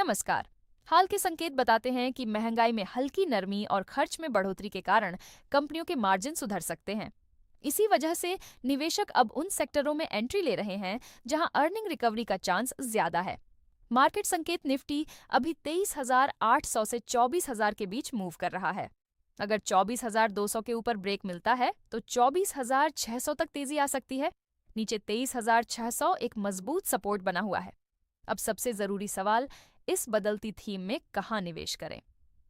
नमस्कार। हाल के संकेत बताते हैं कि महंगाई में हल्की नरमी और खर्च में बढ़ोतरी के कारण कंपनियों के मार्जिन सुधर सकते हैं। इसी वजह से निवेशक अब उन सेक्टरों में एंट्री ले रहे हैं जहां अर्निंग रिकवरी का चांस ज्यादा है। मार्केट संकेत निफ्टी अभी 23,800 से 24,000 के बीच मूव कर रहा है। अगर 24,200 के ऊपर ब्रेक मिलता है तो 24,600 तक तेजी आ सकती है। नीचे 23,600 एक मजबूत सपोर्ट बना हुआ है। अब सबसे जरूरी सवाल, इस बदलती थीम में कहाँ निवेश करें?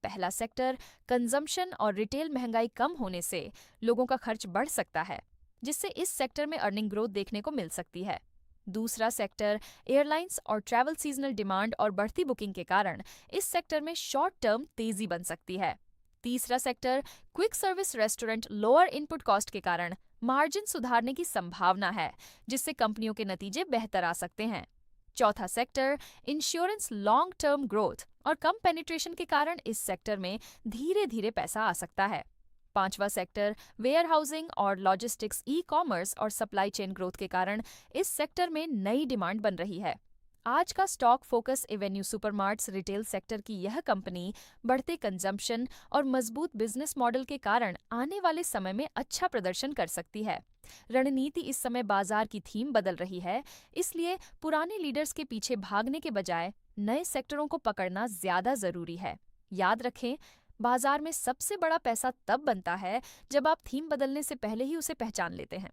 पहला सेक्टर, कंजम्पशन और रिटेल महंगाई कम होने से लोगों का खर्च बढ़ सकता है, जिससे इस सेक्टर में अर्निंग ग्रोथ देखने को मिल सकती है। दूसरा सेक्टर, एयरलाइंस और ट्रैवल सीजनल डिमांड और बढ़ती बुकिंग के कारण इस सेक्टर में शॉर्ट टर्म तेजी बन सकती है। तीसरा sector, quick service restaurant lower input cost के कारण मार्जिन सुधारने की संभावना है, जिससे कंपनियों के नतीजे बेहतर आ सकते हैं। चौथा sector, insurance long term growth और कम पेनिट्रेशन के कारण इस सेक्टर में धीरे धीरे पैसा आ सकता है। पांचवा सेक्टर, वेयर हाउसिंग और लॉजिस्टिक्स, ई कॉमर्स और सप्लाई चेन ग्रोथ के कारण इस सेक्टर में नई डिमांड बन रही है। आज का stock focus Avenue Supermarts retail sector की यह कंपनी बढ़ते कंजम्पशन और मजबूत बिजनेस मॉडल के कारण आने वाले समय में अच्छा प्रदर्शन कर सकती है। रणनीति इस समय बाजार की थीम बदल रही है, इसलिए पुराने लीडर्स के पीछे भागने के बजाय नए सेक्टरों को पकड़ना ज्यादा जरूरी है। याद रखें, बाजार में सबसे बड़ा पैसा तब बनता है जब आप थीम बदलने से पहले ही उसे पहचान लेते हैं।